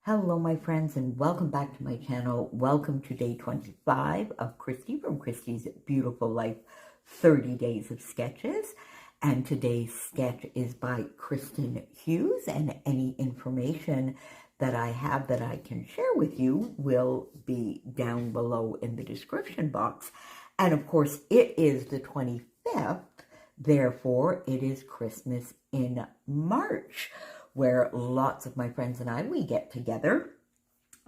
Hello, my friends, and welcome back to my channel. Welcome to day 25 of Christy from Christy's Beautiful Life 30 Days of Sketches. And today's sketch is by Kirsten Hughes, and any information that I have that I can share with you will be down below in the description box. And of course, it is the 25th, therefore it is Christmas in March, where lots of my friends and I, we get together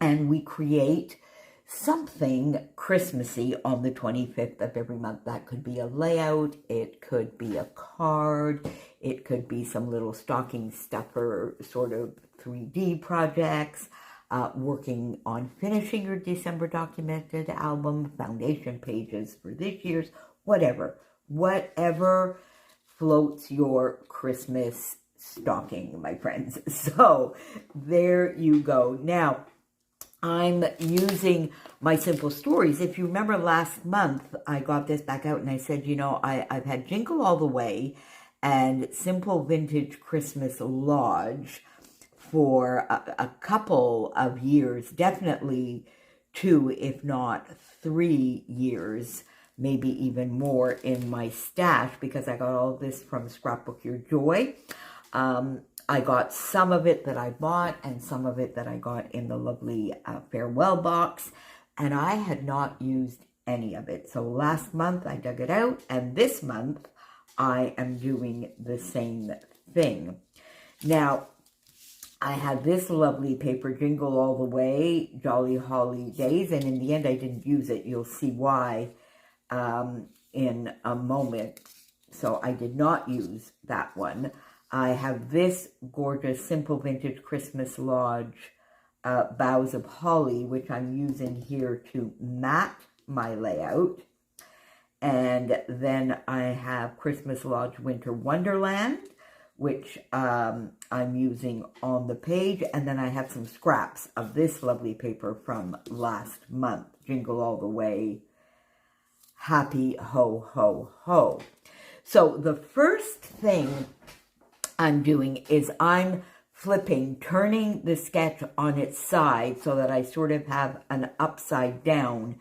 and we create something Christmassy on the 25th of every month. That could be a layout, it could be a card, it could be some little stocking stuffer sort of 3D projects, working on finishing your December documented album, foundation pages for this year's, whatever floats your Christmas stocking, my friends. So there you go. Now, I'm using my simple stories. If you remember last month, I got this back out and I said, you know, I've had Jingle All the Way and Simple Vintage Christmas Lodge for a couple of years, definitely 2, if not 3 years, maybe even more in my stash, because I got all this from Scrapbook Your Joy. I got some of it that I bought and some of it that I got in the lovely farewell box, and I had not used any of it. So last month I dug it out, and this month I am doing the same thing. Now, I had this lovely paper, Jingle All the Way, Jolly Holly Days, and in the end I didn't use it. You'll see why in a moment. So I did not use that one. I have this gorgeous Simple Vintage Christmas Lodge Boughs of Holly, which I'm using here to mat my layout. And then I have Christmas Lodge Winter Wonderland, which I'm using on the page. And then I have some scraps of this lovely paper from last month, Jingle All the Way, Happy Ho Ho Ho. So the first thing I'm doing is I'm turning the sketch on its side so that I sort of have an upside down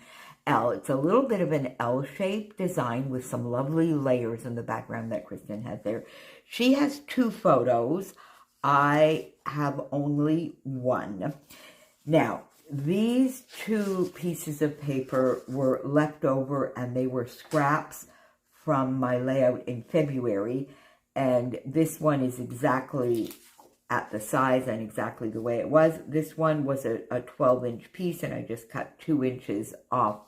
L. It's a little bit of an L-shaped design with some lovely layers in the background that Kristen has there. She has 2 photos. I have only 1. Now, these 2 pieces of paper were left over and they were scraps from my layout in February. And this one is exactly at the size and exactly the way it was. This one was a 12-inch piece, and I just cut 2 inches off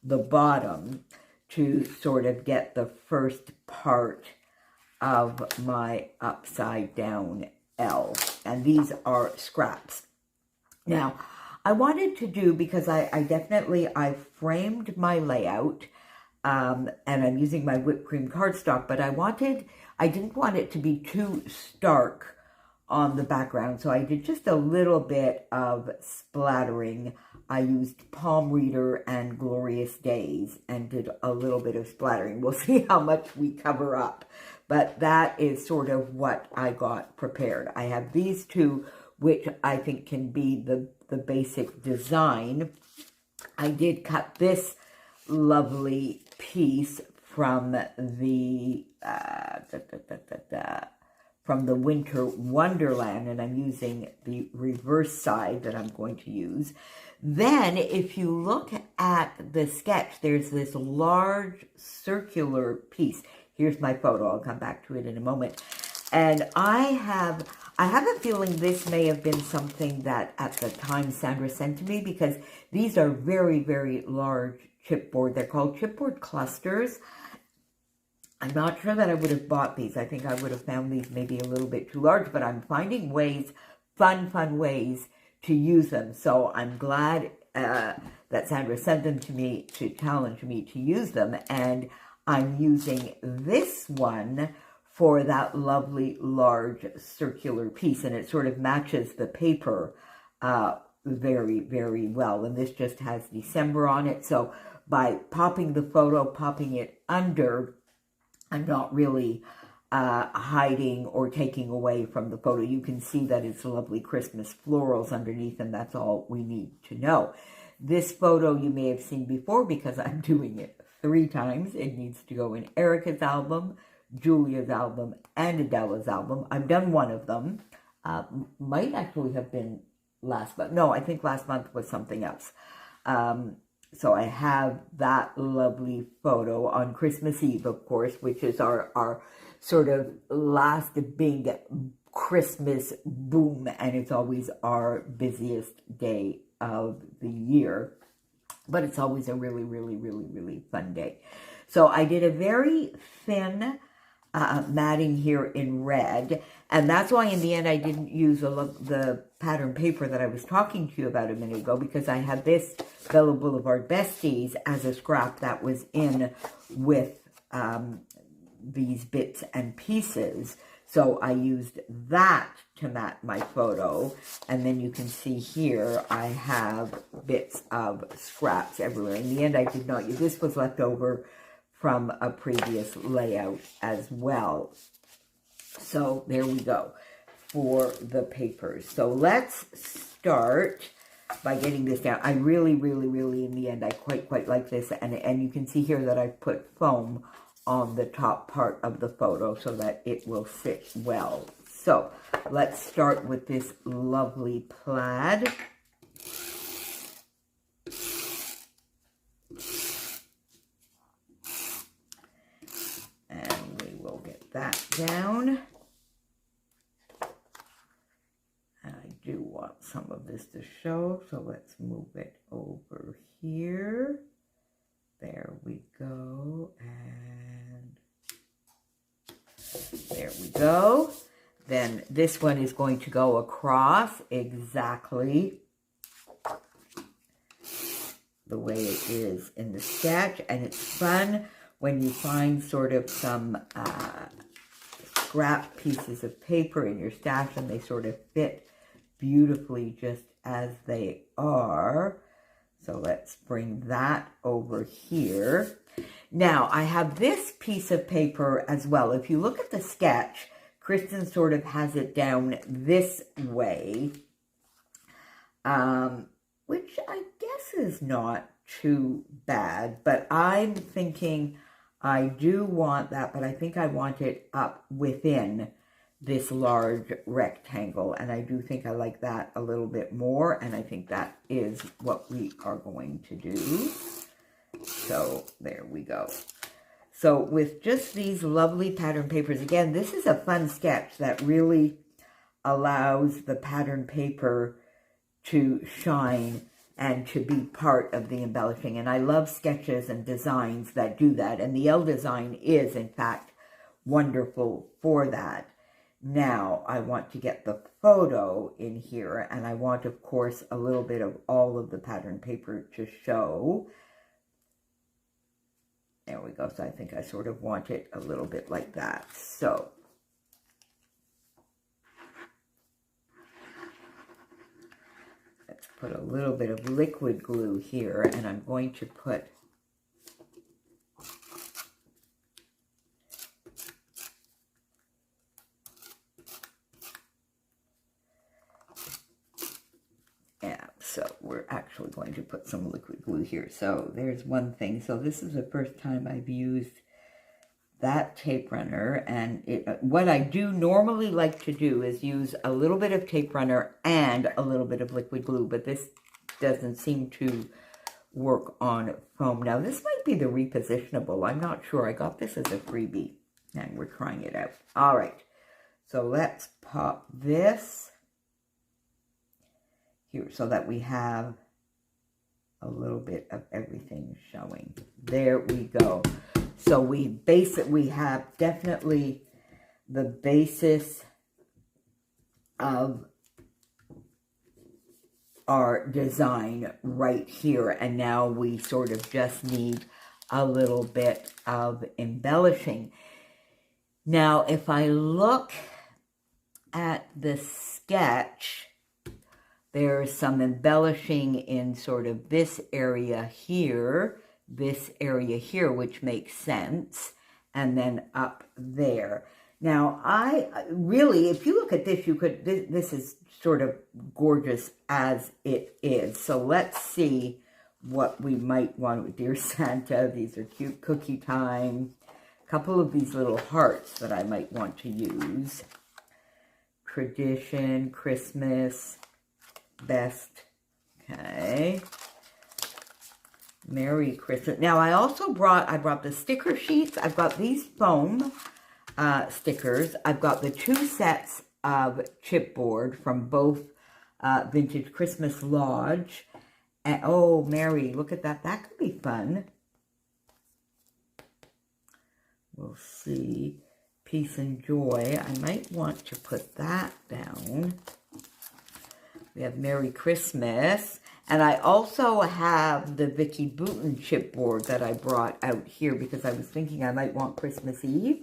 the bottom to sort of get the first part of my upside down L. And these are scraps. Now, I wanted to do, because I framed my layout, and I'm using my whipped cream cardstock, but I didn't want it to be too stark on the background, so I did just a little bit of splattering. I used Palm Reader and Glorious Days and did a little bit of splattering. We'll see how much we cover up, but that is sort of what I got prepared. I have these 2, which I think can be the basic design. I did cut this lovely piece from the Winter Wonderland, and I'm using the reverse side that I'm going to use. Then, if you look at the sketch, there's this large circular piece. Here's my photo. I'll come back to it in a moment. And I have a feeling this may have been something that at the time Sandra sent to me, because these are very, very large chipboard. They're called chipboard clusters. I'm not sure that I would have bought these. I think I would have found these maybe a little bit too large, but I'm finding ways, fun ways to use them. So I'm glad that Sandra sent them to me to challenge me to use them. And I'm using this one for that lovely large circular piece. And it sort of matches the paper very, very well. And this just has December on it. So by popping the photo, popping it under, I'm not really hiding or taking away from the photo. You can see that it's lovely Christmas florals underneath, and that's all we need to know. This photo you may have seen before because I'm doing it 3 times. It needs to go in Erica's album, Julia's album, and Adela's album. I've done one of them. Might actually have been last month. No, I think last month was something else. So I have that lovely photo on Christmas Eve, of course, which is our sort of last big Christmas boom, and it's always our busiest day of the year. But it's always a really, really, really, really fun day. So I did a very thin matting here in red, and that's why in the end I didn't use the pattern paper that I was talking to you about a minute ago, because I had this Bella Boulevard Besties as a scrap that was in with these bits and pieces. So I used that to mat my photo, and then you can see here I have bits of scraps everywhere. In the end I did not use, this was left over from a previous layout as well. So there we go for the papers. So let's start by getting this down. I really, really, really, in the end, I quite like this. And you can see here that I've put foam on the top part of the photo so that it will sit well. So let's start with this lovely plaid. And we will get that down. And I do want some of this to show, so let's move it over here. There we go, and there we go. Then this one is going to go across exactly the way it is in the sketch, and it's fun when you find sort of some scrap pieces of paper in your stash and they sort of fit beautifully just as they are. So let's bring that over here. Now, I have this piece of paper as well. If you look at the sketch, Kirsten sort of has it down this way, which I guess is not too bad, but I'm thinking I do want that, but I think I want it up within this large rectangle, and I do think I like that a little bit more, and I think that is what we are going to do. So there we go. So with just these lovely pattern papers, again, this is a fun sketch that really allows the pattern paper to shine and to be part of the embellishing. And I love sketches and designs that do that. And the L design is, in fact, wonderful for that. Now, I want to get the photo in here, and I want, of course, a little bit of all of the pattern paper to show. There we go. So I think I sort of want it a little bit like that. So let's put a little bit of liquid glue here, and I'm going to put so we're actually going to put some liquid glue here. So there's one thing. So this is the first time I've used that tape runner, and what I do normally like to do is use a little bit of tape runner and a little bit of liquid glue, but this doesn't seem to work on foam. Now this might be the repositionable. I'm not sure. I got this as a freebie and we're trying it out. All right. So let's pop this here so that we have a little bit of everything showing. There we go. So we have definitely the basis of our design right here. And now we sort of just need a little bit of embellishing. Now, if I look at the sketch, there's some embellishing in sort of this area here, which makes sense, and then up there. Now, I really, if you look at this, you could, this is sort of gorgeous as it is. So let's see what we might want with Dear Santa. These are cute, cookie time. A couple of these little hearts that I might want to use. Tradition, Christmas, best. Okay. Merry Christmas. Now, I brought the sticker sheets. I've got these foam stickers. I've got the 2 sets of chipboard from both Vintage Christmas Lodge. And, oh, Mary, look at that. That could be fun. We'll see. Peace and Joy. I might want to put that down. We have Merry Christmas. And I also have the Vicky Bouton chipboard that I brought out here because I was thinking I might want Christmas Eve.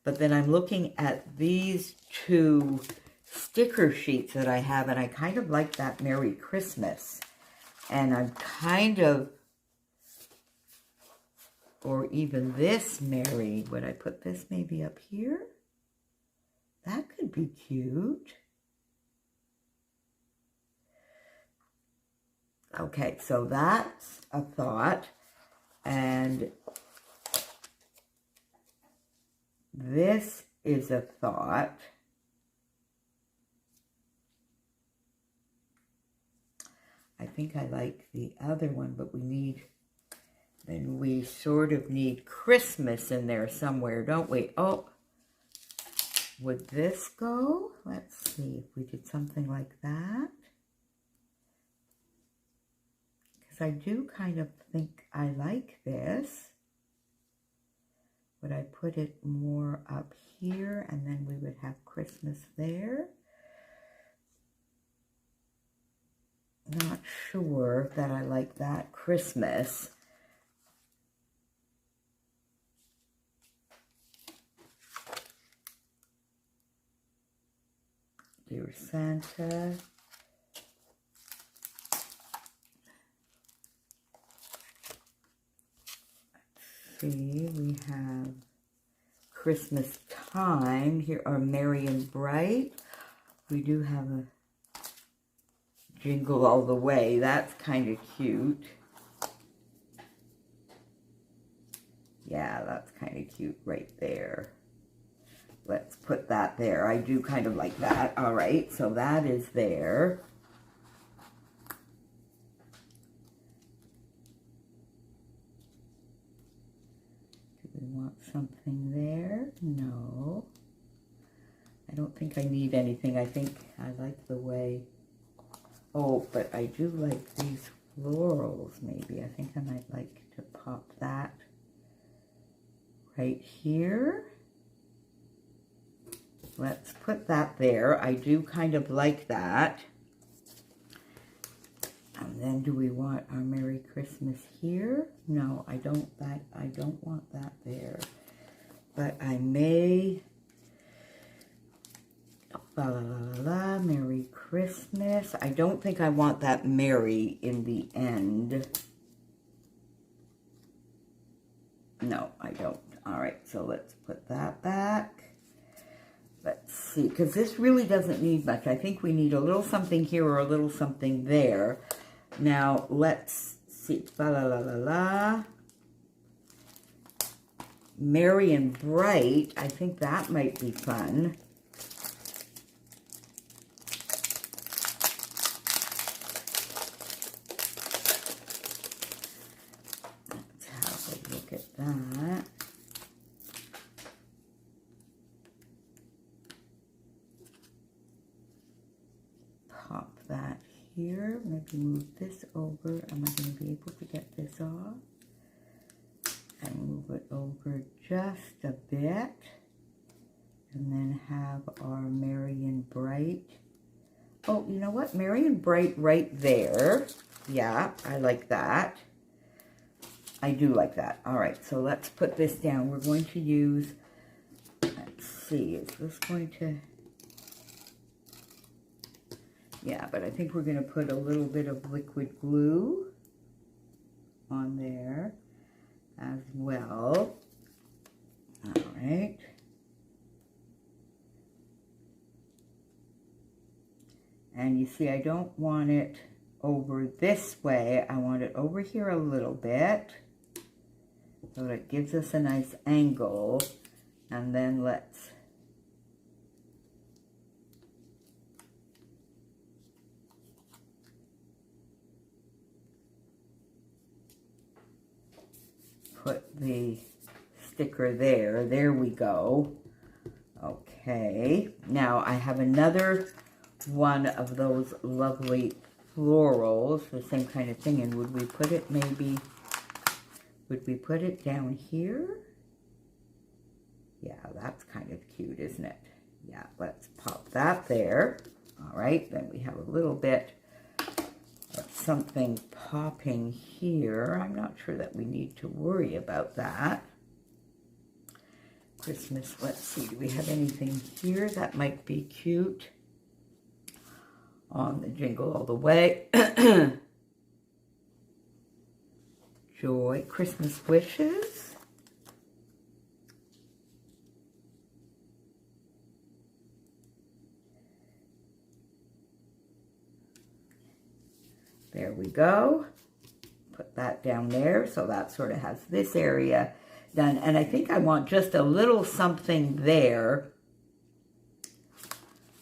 But then I'm looking at these 2 sticker sheets that I have, and I kind of like that Merry Christmas. And I'm kind of, or even this Merry, would I put this maybe up here? That could be cute. Okay, so that's a thought. And this is a thought. I think I like the other one, but we sort of need Christmas in there somewhere, don't we? Oh, would this go? Let's see if we did something like that. Because I do kind of think I like this. Would I put it more up here and then we would have Christmas there? Not sure that I like that Christmas. Dear Santa. Let's see, we have Christmas Time here, or Merry and Bright. We do have a Jingle All the Way. That's kind of cute. Yeah, that's kind of cute right there. Let's put that there. I do kind of like that. All right, so that is there. Do we want something there? No. I don't think I need anything. I think I like the way... Oh, but I do like these florals, maybe. I think I might like to pop that right here. Let's put that there. I do kind of like that. And then do we want our Merry Christmas here? No, I don't want that there. But I may... La la la la la, Merry Christmas. I don't think I want that Merry in the end. No, I don't. All right, so let's put that back. Let's see, because this really doesn't need much. I think we need a little something here or a little something there. Now, let's see. La la la la la. Merry and Bright. I think that might be fun. That. Pop that here. Maybe move this over. Am I going to be able to get this off? And move it over just a bit. And then have our Merry and Bright. Oh, you know what? Merry and Bright right there. Yeah, I like that. I do like that. All right, so let's put this down. We're going to use, let's see, is this going to, yeah, but I think we're going to put a little bit of liquid glue on there as well. All right. And you see, I don't want it over this way. I want it over here a little bit, so that it gives us a nice angle. And then let's put the sticker there. There we go. Okay, now I have another one of those lovely florals, the same kind of thing. And would we put it would we put it down here? Yeah, that's kind of cute, isn't it? Yeah, let's pop that there. All right, then we have a little bit of something popping here. I'm not sure that we need to worry about that. Christmas, let's see, do we have anything here that might be cute on the Jingle All the Way? Joy, Christmas wishes. There we go. Put that down there, so that sort of has this area done. And I think I want just a little something there,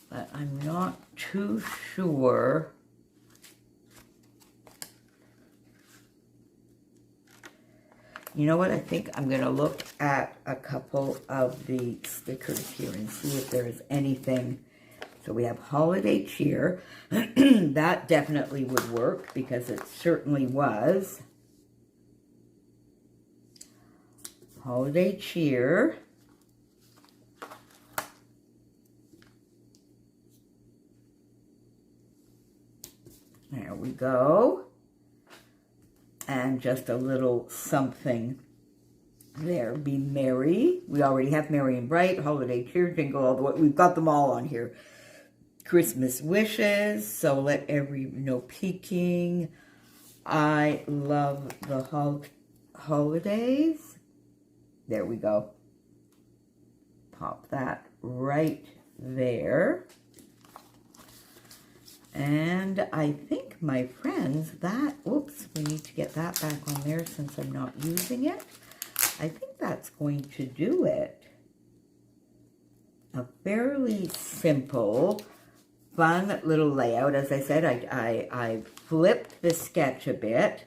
but I'm not too sure. You know what? I think I'm going to look at a couple of the stickers here and see if there's anything. So we have holiday cheer. That definitely would work because it certainly was. Holiday cheer. There we go. And just a little something there. Be merry. We already have merry and bright. Holiday cheer, jingle all the way. We've got them all on here. Christmas wishes. So let no peeking. I love the holidays. There we go. Pop that right there. And I think, my friends, that, oops, we need to get that back on there since I'm not using it. I think that's going to do it. A fairly simple, fun little layout. As I said, I flipped the sketch a bit.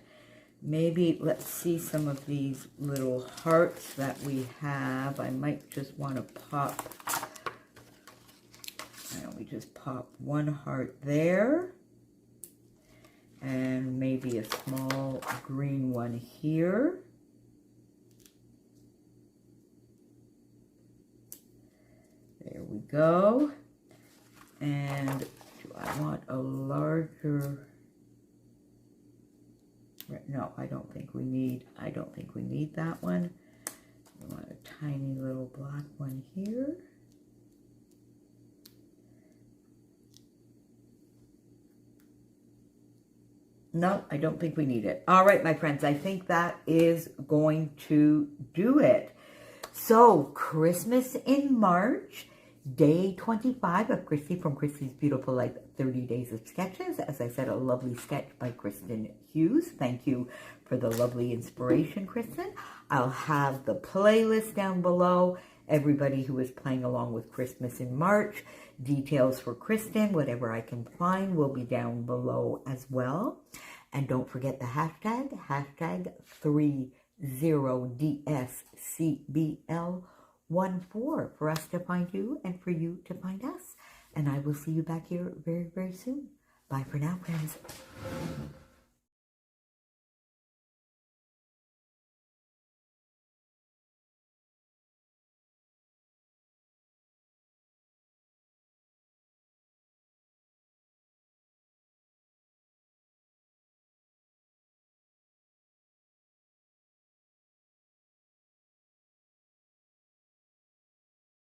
Maybe let's see some of these little hearts that we have. I might just want to pop, we just pop one heart there. And maybe a small green one here. There we go. And do I want a larger... No, I don't think we need that one. We want a tiny little black one here. No, I don't think we need it. All right, my friends, I think that is going to do it. So, Christmas in March, day 25 of Christy from Christy's Beautiful Life 30 Days of Sketches. As I said, a lovely sketch by Kirsten Hughes. Thank you for the lovely inspiration, Kristen. I'll have the playlist down below. Everybody who is playing along with Christmas in March. Details for Kristen, whatever I can find, will be down below as well. And don't forget the hashtag 30DSCBL14 for us to find you and for you to find us. And I will see you back here very, very soon. Bye for now, friends.